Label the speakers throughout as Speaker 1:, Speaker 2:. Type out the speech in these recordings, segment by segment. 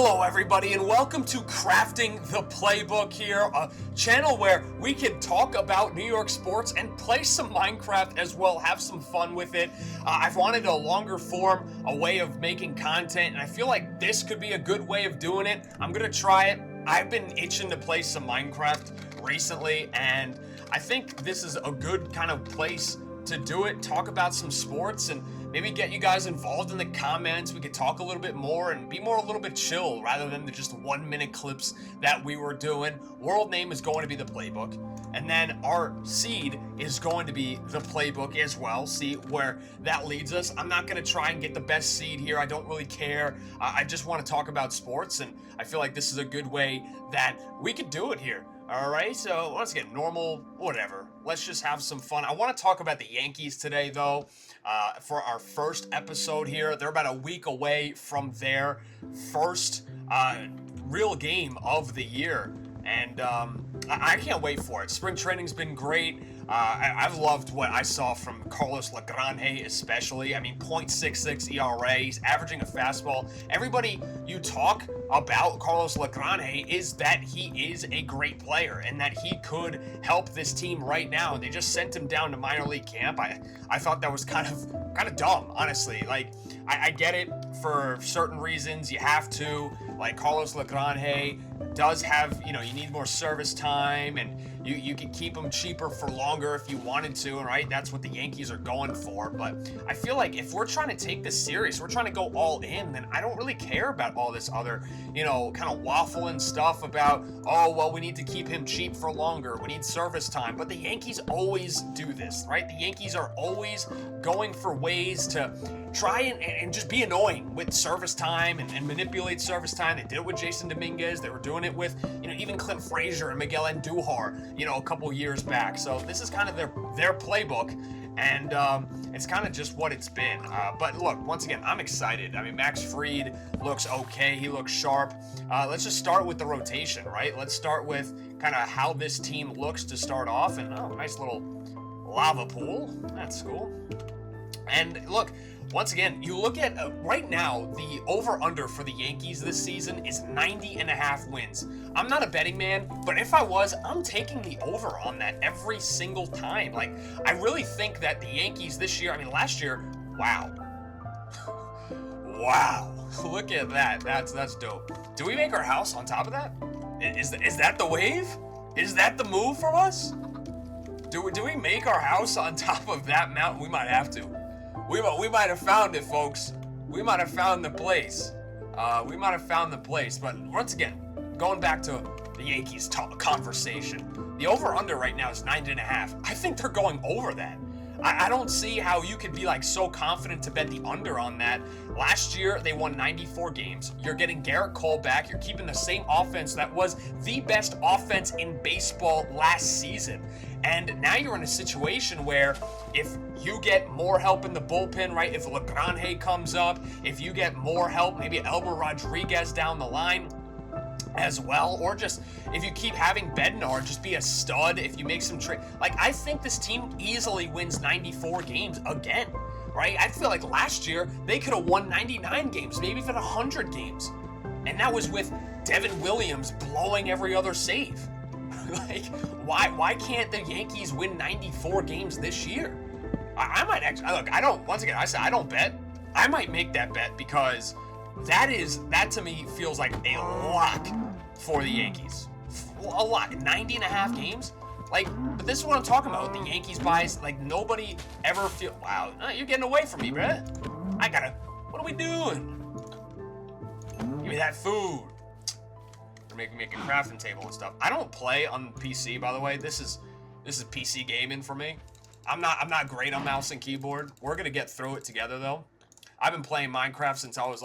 Speaker 1: Hello everybody and welcome to Crafting the Playbook here, a channel where we can talk about New York sports and play some Minecraft as well, have some fun with it. I've wanted a longer form, a way of making content, and I feel like this could be a good way of doing it. I'm gonna try it. I've been itching to play some Minecraft recently, and I think this is a good kind of place to do it, talk about some sports, and maybe get you guys involved in the comments. We could talk a little bit more and be more a little bit chill rather than the just 1 minute clips that we were doing. World name is going to be the Playbook, and then our seed is going to be the Playbook as well. See where that leads us. I'm not going to try and get the best seed here. I don't really care. I just want to talk about sports, and I feel like this is a good way that we could do it here. All right, so let's get normal, whatever. Let's just have some fun. I want to talk about the Yankees today, though, for our first episode here. They're about a week away from their first real game of the year, and I can't wait for it. Spring training's been great. I've loved what I saw from Carlos Lagrange, especially. I mean, .66 ERA. He's averaging a fastball. Everybody you talk about Carlos Lagrange is that he is a great player and that he could help this team right now. They just sent him down to minor league camp. I thought that was kind of dumb, honestly. Like, I get it for certain reasons. You have to. Like, Carlos Lagrange does have, you need more service time, and you can keep him cheaper for longer if you wanted to, right? That's what the Yankees are going for. But I feel like if we're trying to take this serious, we're trying to go all in, then I don't really care about all this other, kind of waffling stuff about, oh, well, we need to keep him cheap for longer. We need service time. But the Yankees always do this, right? The Yankees are always going for ways to try and just be annoying with service time and manipulate service time. They did it with Jason Dominguez. They were doing it with, even Clint Frazier and Miguel Andujar, a couple years back. So this is kind of their playbook, and it's kind of just what it's been. But look, once again, I'm excited. I mean, Max Fried looks okay. He looks sharp. Let's just start with the rotation, right? Let's start with kind of how this team looks to start off. And, nice little lava pool. That's cool. And look, once again, you look at right now, the over-under for the Yankees this season is 90.5 wins. I'm not a betting man, but if I was, I'm taking the over on that every single time. Like, I really think that the Yankees this year, last year, wow. Wow. Look at that. That's dope. Do we make our house on top of that? Is that the wave? Is that the move from us? Do we make our house on top of that mountain? We might have to. We might have found it, folks. We might have found the place. But once again, going back to the Yankees conversation, the over-under right now is 9.5. I think they're going over that. I don't see how you could be so confident to bet the under on that. Last year, they won 94 games. You're getting Garrett Cole back. You're keeping the same offense that was the best offense in baseball last season. And now you're in a situation where if you get more help in the bullpen, right? If Lagrange comes up, if you get more help, maybe Elber Rodriguez down the line as well, or just if you keep having Bednar just be a stud, if you make some trade, I think this team easily wins 94 games again, right? I feel like last year they could have won 99 games, maybe even 100 games, and that was with Devin Williams blowing every other save. Why can't the Yankees win 94 games this year? I might actually look. I don't. Once again, I said I don't bet. I might make that bet because that to me feels like a lock for the Yankees. A lock. 90.5 games? But this is what I'm talking about with the Yankees buys. Nobody ever feel. Wow, you're getting away from me, bruh. What are we doing? Give me that food. We're making a crafting table and stuff. I don't play on PC, by the way. This is PC gaming for me. I'm not great on mouse and keyboard. We're gonna get through it together though. I've been playing Minecraft since I was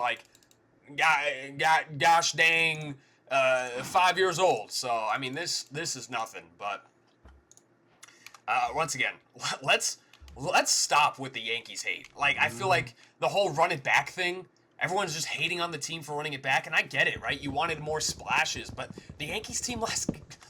Speaker 1: gosh dang 5 years old. So this is nothing. But once again, let's stop with the Yankees hate. I feel like the whole run it back thing. Everyone's just hating on the team for running it back, and I get it, right? You wanted more splashes, but the Yankees team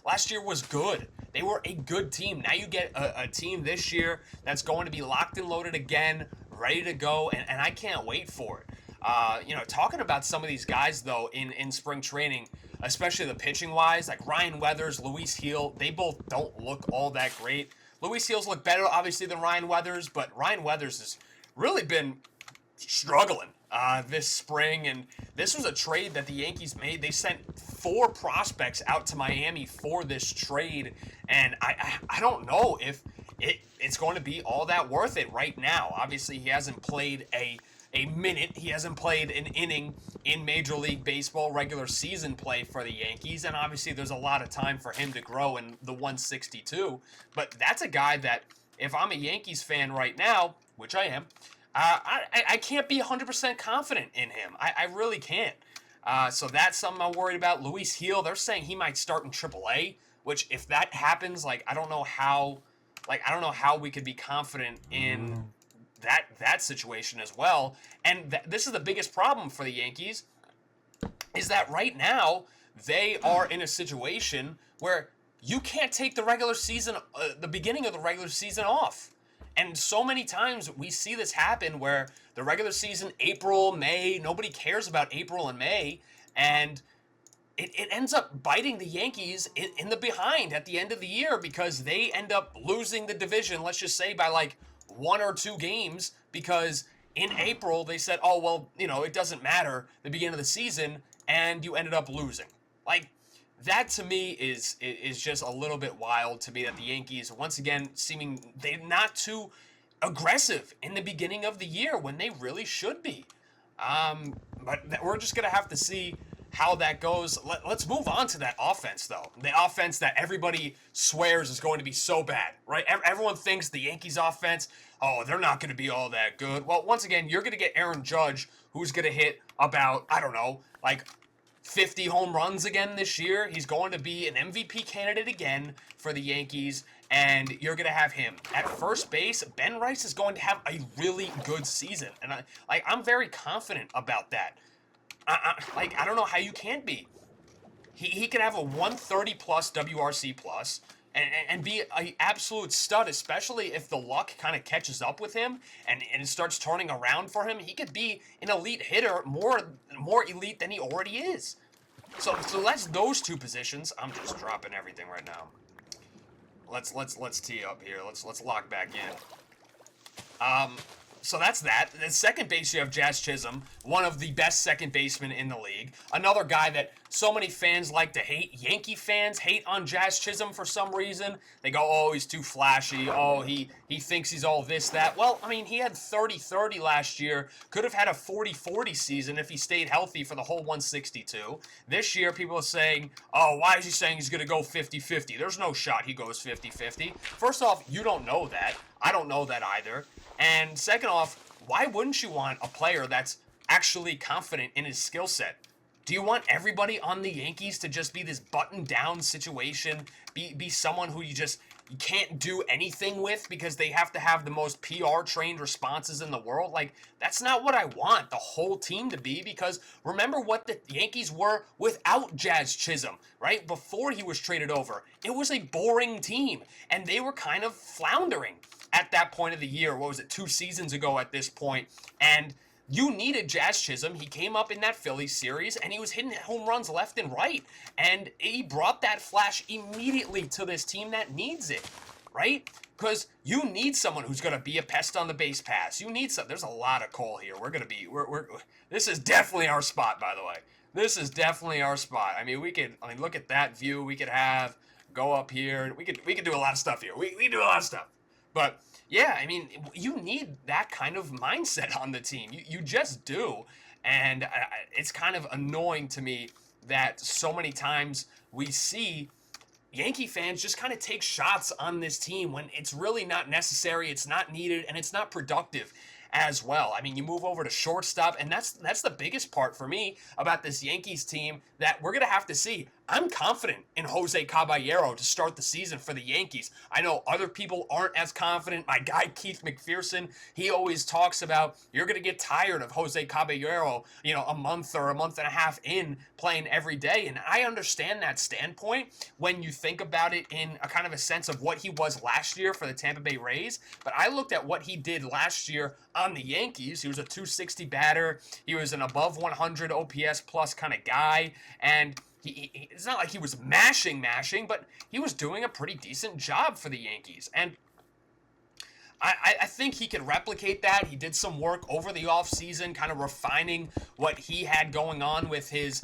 Speaker 1: last year was good. They were a good team. Now you get a team this year that's going to be locked and loaded again, ready to go, and I can't wait for it. Talking about some of these guys though in spring training, especially the pitching wise, like Ryan Weathers, Luis Heel, they both don't look all that great. Luis Heels look better obviously than Ryan Weathers, but Ryan Weathers has really been struggling this spring, and this was a trade that the Yankees made. They sent 4 prospects out to Miami for this trade, and I don't know if it's going to be all that worth it right now. Obviously, he hasn't played a minute. He hasn't played an inning in Major League Baseball regular season play for the Yankees, and obviously there's a lot of time for him to grow in the 162. But that's a guy that, if I'm a Yankees fan right now, which I am, I can't be 100% confident in him. I really can't. So that's something I'm worried about. Luis Heel, they're saying he might start in AAA, which if that happens, I don't know how we could be confident in that situation as well. And this is the biggest problem for the Yankees, is that right now they are in a situation where you can't take the regular season, the beginning of the regular season off. And so many times we see this happen where the regular season, April, May, nobody cares about April and May, and it ends up biting the Yankees in the behind at the end of the year, because they end up losing the division, let's just say by 1 or 2 games, because in April they said, oh, well, it doesn't matter the beginning of the season, and you ended up losing. That to me is just a little bit wild to me, that the Yankees, once again, seeming they're not too aggressive in the beginning of the year when they really should be. But we're just going to have to see how that goes. Let's move on to that offense, though. The offense that everybody swears is going to be so bad, right? Everyone thinks the Yankees offense, oh, they're not going to be all that good. Well, once again, you're going to get Aaron Judge, who's going to hit about, 50 home runs again this year. He's going to be an MVP candidate again for the Yankees, and you're going to have him. At first base, Ben Rice is going to have a really good season, and I'm very confident about that. I don't know how you can't be. He could have a 130 plus WRC plus and be an absolute stud, especially if the luck kind of catches up with him and it starts turning around for him. He could be an elite hitter, more elite than he already is. So that's those 2 positions. I'm just dropping everything right now. Let's tee up here. Let's lock back in. So that's that. At second base, you have Jazz Chisholm, one of the best second basemen in the league. Another guy that so many fans like to hate. Yankee fans hate on Jazz Chisholm for some reason. They go, oh, he's too flashy. Oh, he thinks he's all this, that. Well, he had 30-30 last year. Could have had a 40-40 season if he stayed healthy for the whole 162. This year, people are saying, oh, why is he saying he's going to go 50-50? There's no shot he goes 50-50. First off, you don't know that. I don't know that either. And second off, why wouldn't you want a player that's actually confident in his skill set? Do you want everybody on the Yankees to just be this button-down situation, be someone who you can't do anything with because they have to have the most PR-trained responses in the world? That's not what I want the whole team to be, because remember what the Yankees were without Jazz Chisholm, right? Before he was traded over. It was a boring team, and they were kind of floundering at that point of the year. What was it, 2 seasons ago at this point? And you needed Jazz Chisholm. He came up in that Phillies series, and he was hitting home runs left and right. And he brought that flash immediately to this team that needs it, right? Because you need someone who's going to be a pest on the base pass. You need some. There's a lot of coal here. This is definitely our spot, by the way. This is definitely our spot. Look at that view. We could go up here. We could do a lot of stuff here. We do a lot of stuff. But yeah, you need that kind of mindset on the team. You just do. And it's kind of annoying to me that so many times we see Yankee fans just kind of take shots on this team when it's really not necessary, it's not needed, and it's not productive as well. You move over to shortstop, and that's the biggest part for me about this Yankees team that we're going to have to see. I'm confident in Jose Caballero to start the season for the Yankees. I know other people aren't as confident. My guy Keith McPherson, he always talks about you're going to get tired of Jose Caballero, a month or a month and a half in playing every day. And I understand that standpoint when you think about it in a kind of a sense of what he was last year for the Tampa Bay Rays. But I looked at what he did last year on the Yankees. He was a 260 batter. He was an above 100 OPS plus kind of guy. And it's not like he was mashing, but he was doing a pretty decent job for the Yankees. And I think he can replicate that. He did some work over the offseason, kind of refining what he had going on with his,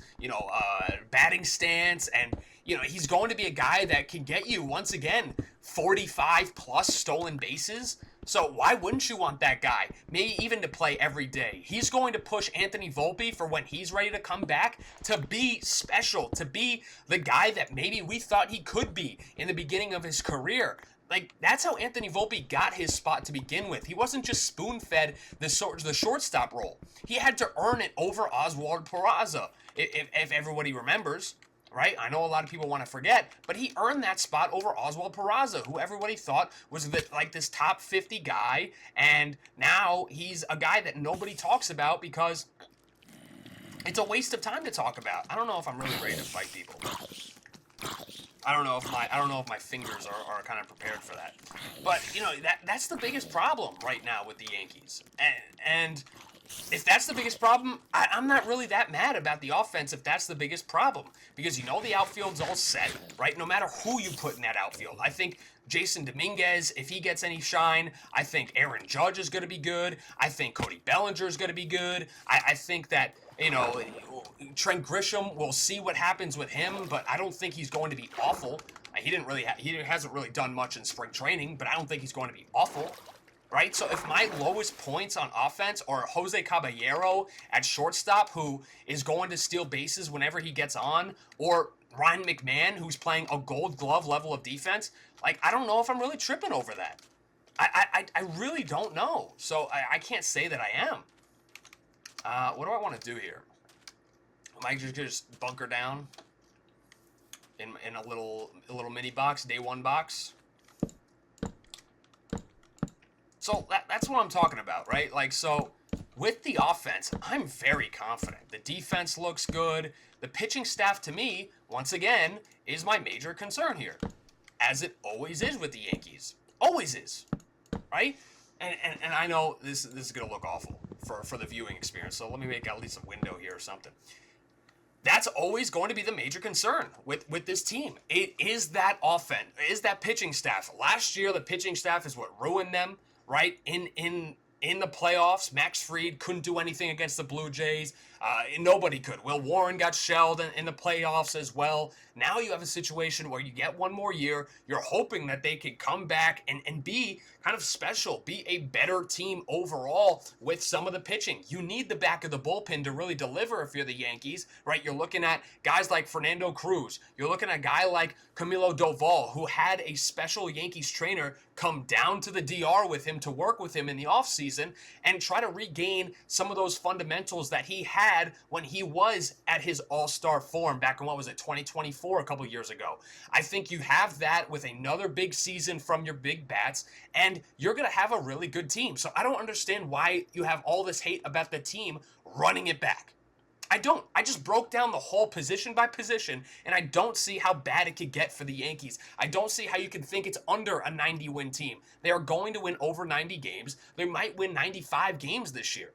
Speaker 1: batting stance. And, he's going to be a guy that can get you, once again, 45 plus stolen bases. So why wouldn't you want that guy? Maybe even to play every day. He's going to push Anthony Volpe for when he's ready to come back to be special, to be the guy that maybe we thought he could be in the beginning of his career. Like, that's how Anthony Volpe got his spot to begin with. He wasn't just spoon-fed the shortstop role. He had to earn it over Oswald Peraza, if everybody remembers. Right? I know a lot of people want to forget, but he earned that spot over Oswald Peraza, who everybody thought was this top 50 guy, and now he's a guy that nobody talks about because it's a waste of time to talk about. I don't know if I'm really ready to fight people. I don't know if my fingers are kind of prepared for that. But, that's the biggest problem right now with the Yankees. And if that's the biggest problem, I'm not really that mad about the offense if that's the biggest problem. Because the outfield's all set, right? No matter who you put in that outfield. I think Jason Dominguez, if he gets any shine, I think Aaron Judge is going to be good. I think Cody Bellinger is going to be good. I think that, Trent Grisham, we'll see what happens with him, but I don't think he's going to be awful. He hasn't really done much in spring training, but I don't think he's going to be awful. Right? So if my lowest points on offense are Jose Caballero at shortstop, who is going to steal bases whenever he gets on, or Ryan McMahon, who's playing a Gold Glove level of defense, I don't know if I'm really tripping over that. I really don't know. So I can't say that I am. What do I want to do here? Am I just bunker down in a little mini box, day one box? So that's what I'm talking about, right? So with the offense, I'm very confident. The defense looks good. The pitching staff, to me, once again, is my major concern here, as it always is with the Yankees. Always is, right? And I know this is going to look awful for the viewing experience, so let me make at least a window here or something. That's always going to be the major concern with this team. It is that offense, is that pitching staff. Last year, the pitching staff is what ruined them. Right, in the playoffs, Max Fried couldn't do anything against the Blue Jays. Nobody could. Will Warren got shelled in the playoffs as well. Now you have a situation where you get one more year. You're hoping that they can come back and be kind of special, be a better team overall with some of the pitching. You need the back of the bullpen to really deliver if you're the Yankees, right? You're looking at guys like Fernando Cruz. You're looking at a guy like Camilo Doval, who had a special Yankees trainer come down to the DR with him to work with him in the offseason and try to regain some of those fundamentals that he had when he was at his all-star form back in, 2024, a couple years ago. I think you have that with another big season from your big bats, and you're going to have a really good team. So I don't understand why you have all this hate about the team running it back. I don't. I just broke down the whole position by position, and I don't see how bad it could get for the Yankees. I don't see how you can think it's under a 90-win team. They are going to win over 90 games. They might win 95 games this year.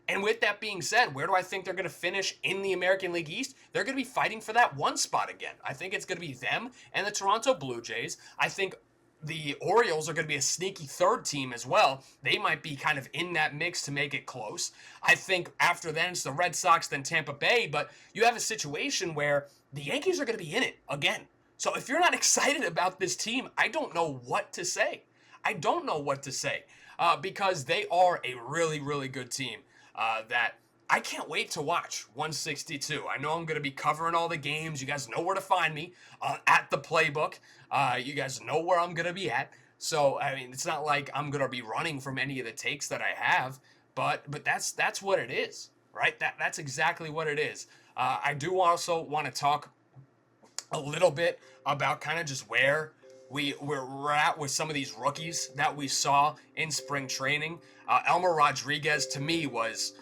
Speaker 1: And with that being said, where do I think they're going to finish in the American League East? They're going to be fighting for that one spot again. I think it's going to be them and the Toronto Blue Jays. I think the Orioles are going to be a sneaky third team as well. They might be kind of in that mix to make it close. I think after then it's the Red Sox, then Tampa Bay, but you have a situation where the Yankees are going to be in it again. So if you're not excited about this team, I don't know what to say. I don't know what to say because they are a really, really good team that I can't wait to watch 162. I know I'm going to be covering all the games. You guys know where to find me at the Playbook. You guys know where I'm going to be at. So, I mean, it's not like I'm going to be running from any of the takes that I have, but that's what it is, right? That's exactly what it is. I do also want to talk a little bit about kind of just where we're at with some of these rookies that we saw in spring training. Elmer Rodriguez to me was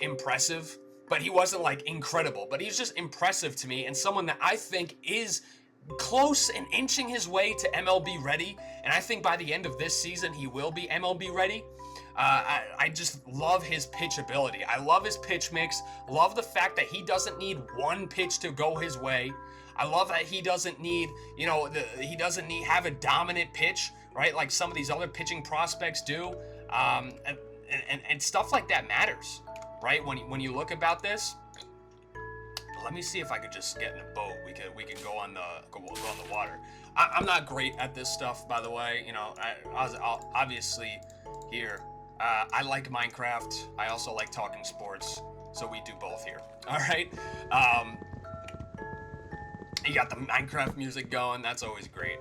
Speaker 1: impressive, but he wasn't like incredible. But he's just impressive to me, and someone that I think is close and inching his way to MLB ready. And I think by the end of this season, he will be MLB ready. I just love his pitch ability. I love his pitch mix. Love the fact that he doesn't need one pitch to go his way. I love that he doesn't need, he doesn't need have a dominant pitch, right? Like some of these other pitching prospects do. And stuff like that matters, right? When you look about this, let me see if I could just get in a boat. We could go on the water. I'm not great at this stuff, by the way. I'll obviously here. I like Minecraft. I also like talking sports, so we do both here. All right. You got the Minecraft music going. That's always great.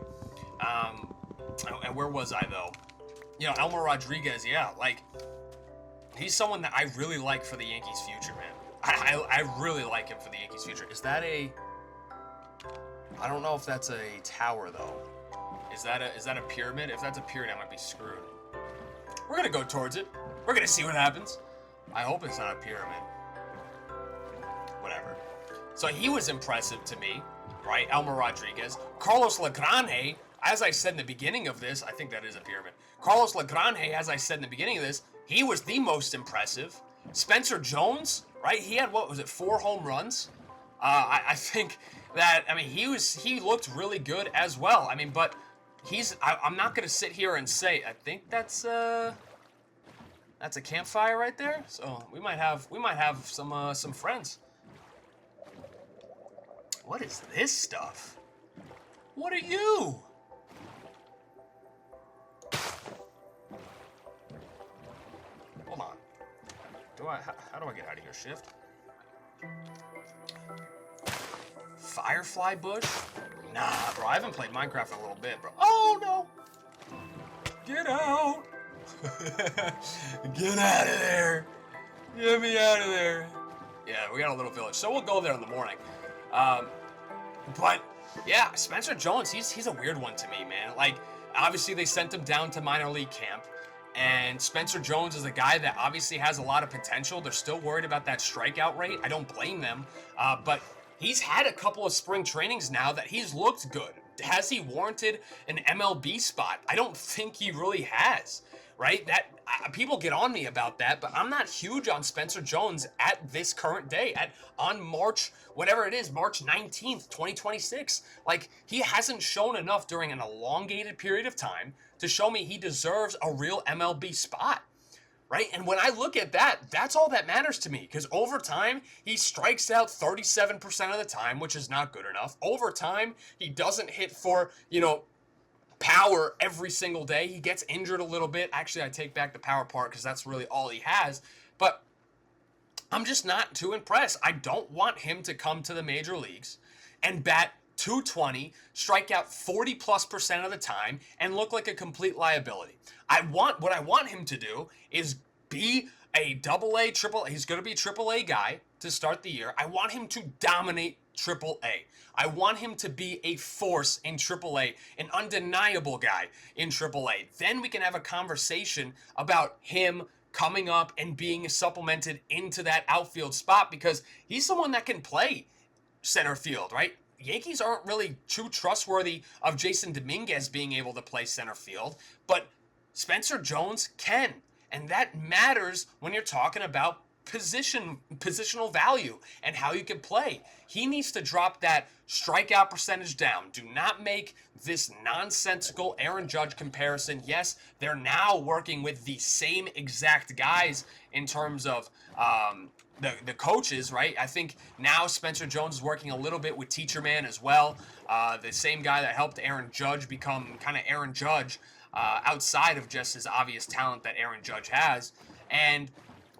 Speaker 1: And where was I though? Elmer Rodriguez. Yeah, like he's someone that I really like for the Yankees' future, man. I really like him for the Yankees' future. Is that a? I don't know if that's a tower though. Is that a pyramid? If that's a pyramid, I might be screwed. We're gonna go towards it. We're gonna see what happens. I hope it's not a pyramid. Whatever. So he was impressive to me, right? Elmer Rodriguez. Carlos Legrande, as I said in the beginning of this, I think that is a pyramid. Carlos Legrande, as I said in the beginning of this, he was the most impressive. Spencer Jones, right? He had, 4 home runs? I think that, he looked really good as well. But I'm not going to sit here and say, I think that's a campfire right there. So we might have some friends. What is this stuff? What are you? Hold on. How do I get out of here? Shift? Firefly bush? Nah, bro. I haven't played Minecraft in a little bit, bro. Oh, no. Get out. Get out of there. Get me out of there. Yeah, we got a little village. So we'll go there in the morning. But, yeah, Spencer Jones, he's a weird one to me, man. Like, obviously they sent him down to minor league camp. And Spencer Jones is a guy that obviously has a lot of potential. They're still worried about that strikeout rate. I don't blame them. But he's had a couple of spring trainings now that he's looked good. Has he warranted an MLB spot? I don't think he really has, right? People get on me about that, but I'm not huge on Spencer Jones at this current day, on March, whatever it is, March 19th, 2026. Like, he hasn't shown enough during an elongated period of time to show me he deserves a real MLB spot, right? And when I look at that, that's all that matters to me, because over time, he strikes out 37% of the time, which is not good enough. Over time, he doesn't hit for, power every single day. He gets injured a little bit. Actually, I take back the power part because that's really all he has. But I'm just not too impressed. I don't want him to come to the major leagues and bat 220, strike out 40+% of the time, and look like a complete liability. What I want him to do is be a AA, triple. He's going to be a AAA guy to start the year. I want him to dominate AAA. I want him to be a force in AAA, an undeniable guy in AAA. Then we can have a conversation about him coming up and being supplemented into that outfield spot, because he's someone that can play center field, right? Yankees aren't really too trustworthy of Jason Dominguez being able to play center field, but Spencer Jones can. And that matters when you're talking about positional value and how you can play. He needs to drop that strikeout percentage down. Do not make this nonsensical Aaron Judge comparison. Yes, they're now working with the same exact guys in terms of the coaches, right? I think now Spencer Jones is working a little bit with Teacher Man as well. The same guy that helped Aaron Judge become kind of Aaron Judge, outside of just his obvious talent that Aaron Judge has. And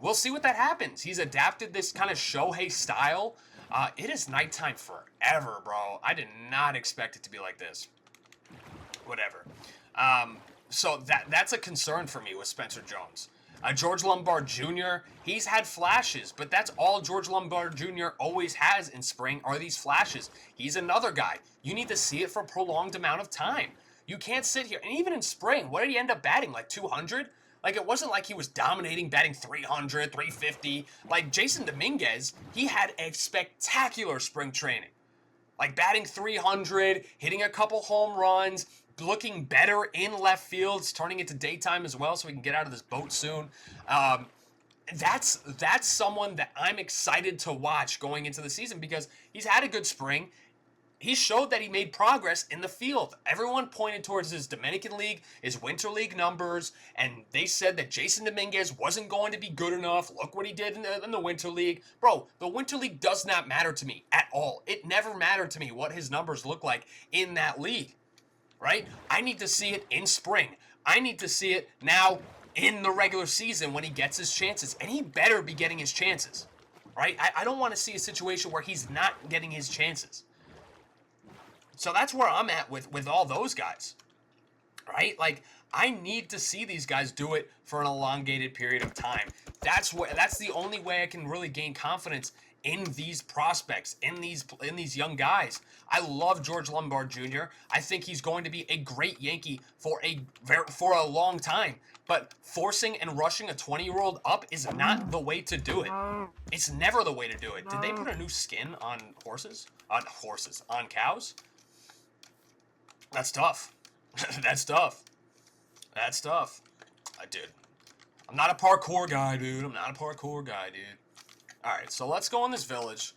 Speaker 1: we'll see what that happens. He's adapted this kind of Shohei style. It is nighttime forever, bro. I did not expect it to be like this. Whatever. So that's a concern for me with Spencer Jones. George Lombard Jr., he's had flashes, but that's all George Lombard Jr. always has in spring are these flashes. He's another guy. You need to see it for a prolonged amount of time. You can't sit here. And even in spring, what did he end up batting? Like 200? Like, it wasn't like he was dominating, batting 300, 350. Like, Jason Dominguez, he had a spectacular spring training. Like, batting 300, hitting a couple home runs, looking better in left field. It's turning into daytime as well, so we can get out of this boat soon. That's someone that I'm excited to watch going into the season because he's had a good spring. He showed that he made progress in the field. Everyone pointed towards his Dominican League, his Winter League numbers, and they said that Jason Dominguez wasn't going to be good enough. Look what he did in the Winter League. Bro, the Winter League does not matter to me at all. It never mattered to me what his numbers look like in that league, right? I need to see it in spring. I need to see it now in the regular season when he gets his chances, and he better be getting his chances, right? I don't want to see a situation where he's not getting his chances. So that's where I'm at with all those guys, right? Like, I need to see these guys do it for an elongated period of time. That's the only way I can really gain confidence in these prospects, in these young guys. I love George Lombard Jr. I think he's going to be a great Yankee for a long time. But forcing and rushing a 20-year-old up is not the way to do it. It's never the way to do it. Did they put a new skin on horses? On cows? That's tough. That's tough. Dude. I'm not a parkour guy, dude. All right, so let's go in this village.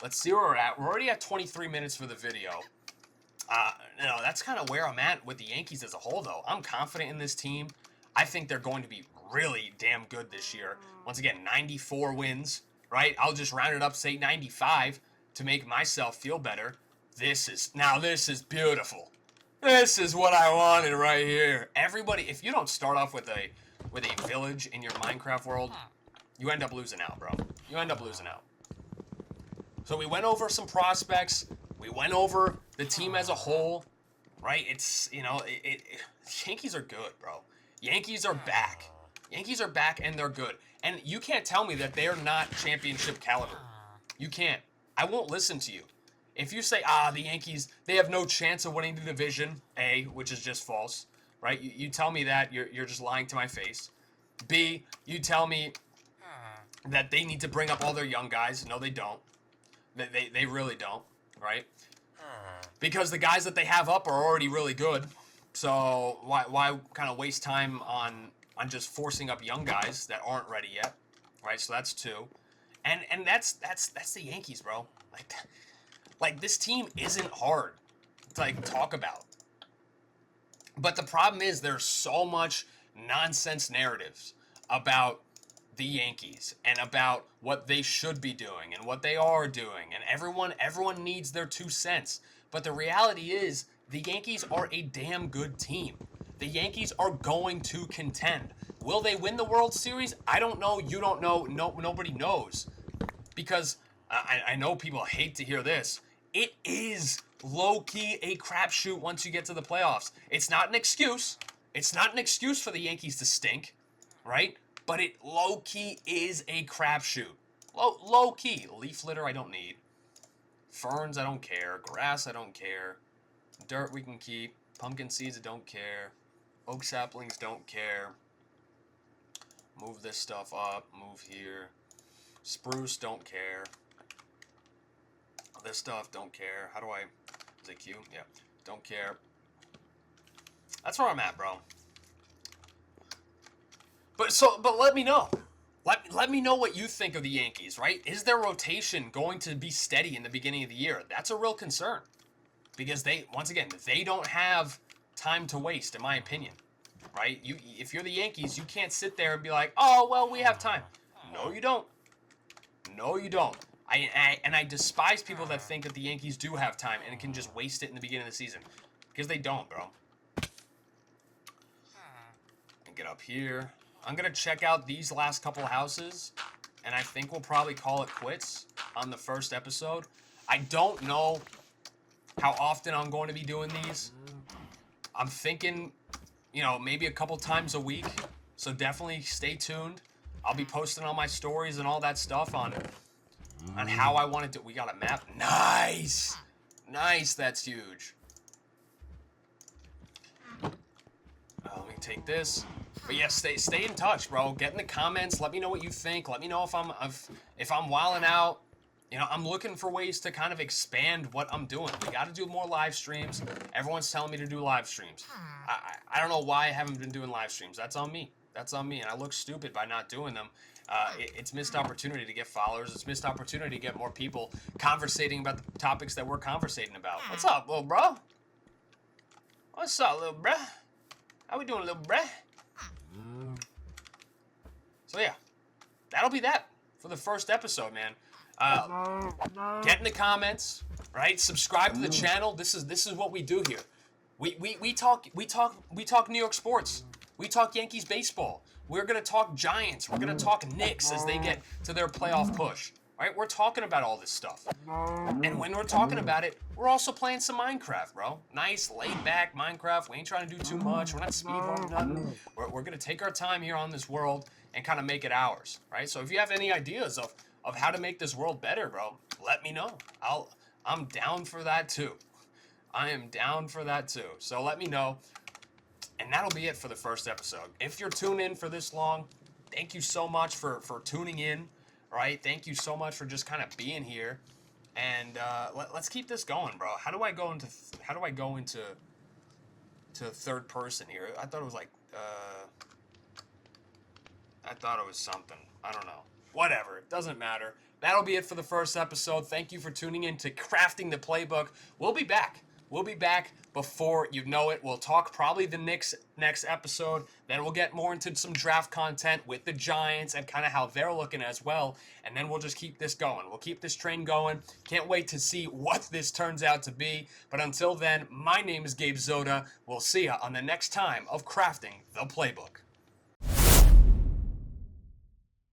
Speaker 1: Let's see where we're at. We're already at 23 minutes for the video. That's kind of where I'm at with the Yankees as a whole, though. I'm confident in this team. I think they're going to be really damn good this year. Once again, 94 wins, right? I'll just round it up, say 95 to make myself feel better. This is beautiful. This is what I wanted right here. Everybody, if you don't start off with a village in your Minecraft world, you end up losing out, bro. You end up losing out. So we went over some prospects. We went over the team as a whole, right? It's, Yankees are good, bro. Yankees are back. Yankees are back and they're good. And you can't tell me that they're not championship caliber. You can't. I won't listen to you. If you say, the Yankees, they have no chance of winning the division, A, which is just false, right? You tell me that, you're just lying to my face. B, you tell me that they need to bring up all their young guys. No, they don't. They really don't, right? Because the guys that they have up are already really good. So why kind of waste time on just forcing up young guys that aren't ready yet, right? So that's two. And that's the Yankees, bro. Like, this team isn't hard to, talk about. But the problem is there's so much nonsense narratives about the Yankees and about what they should be doing and what they are doing. And everyone needs their 2 cents. But the reality is the Yankees are a damn good team. The Yankees are going to contend. Will they win the World Series? I don't know. You don't know. Nobody knows. Because I know people hate to hear this. It is low-key a crapshoot once you get to the playoffs. It's not an excuse. It's not an excuse for the Yankees to stink, right? But it low-key is a crapshoot. Low-key. Leaf litter I don't need. Ferns I don't care. Grass I don't care. Dirt we can keep. Pumpkin seeds I don't care. Oak saplings don't care. Move this stuff up. Move here. Spruce don't care. This stuff, don't care. How do I... Is it Q? Yeah. Don't care. That's where I'm at, bro. But let me know. Let me know what you think of the Yankees, right? Is their rotation going to be steady in the beginning of the year? That's a real concern. Because once again, they don't have time to waste, in my opinion. Right? If you're the Yankees, you can't sit there and be like, oh, well, we have time. No, you don't. No, you don't. I despise people that think that the Yankees do have time and can just waste it in the beginning of the season. Because they don't, bro. And get up here. I'm going to check out these last couple houses. And I think we'll probably call it quits on the first episode. I don't know how often I'm going to be doing these. I'm thinking, maybe a couple times a week. So definitely stay tuned. I'll be posting all my stories and all that stuff on how I want to do. We got a map. Nice. Nice. That's huge. Let me take this. But yeah, stay in touch, bro. Get in the comments. Let me know what you think. Let me know if I'm wilding out. You know, I'm looking for ways to kind of expand what I'm doing. We got to do more live streams. Everyone's telling me to do live streams. I don't know why I haven't been doing live streams. That's on me. That's on me. And I look stupid by not doing them. It's missed opportunity to get followers. It's missed opportunity to get more people conversating about the topics that we're conversating about. What's up, little bro? What's up, little bruh? How we doing, little bruh? So yeah, that'll be that for the first episode, man. Get in the comments, right? Subscribe to the channel. This is what we do here. We talk New York sports. We talk Yankees baseball. We're gonna talk Giants. We're gonna talk Knicks as they get to their playoff push. Right? We're talking about all this stuff. And when we're talking about it, we're also playing some Minecraft, bro. Nice, laid back Minecraft. We ain't trying to do too much. We're not speedrunning nothing. We're going to take our time here on this world and kind of make it ours, right? So if you have any ideas of how to make this world better, bro, let me know. I'm down for that too. I am down for that too. So let me know. And that'll be it for the first episode. If you're tuned in for this long, thank you so much for tuning in. Right, thank you so much for just kind of being here, and let's keep this going, bro. How do I go into third person here? I thought it was like I thought it was something. I don't know. Whatever, it doesn't matter. That'll be it for the first episode. Thank you for tuning in to Crafting the Playbook. We'll be back. We'll be back before you know it. We'll talk probably the Knicks next episode. Then we'll get more into some draft content with the Giants and kind of how they're looking as well. And then we'll just keep this going. We'll keep this train going. Can't wait to see what this turns out to be. But until then, my name is Gabe Zoda. We'll see you on the next time of Crafting the Playbook.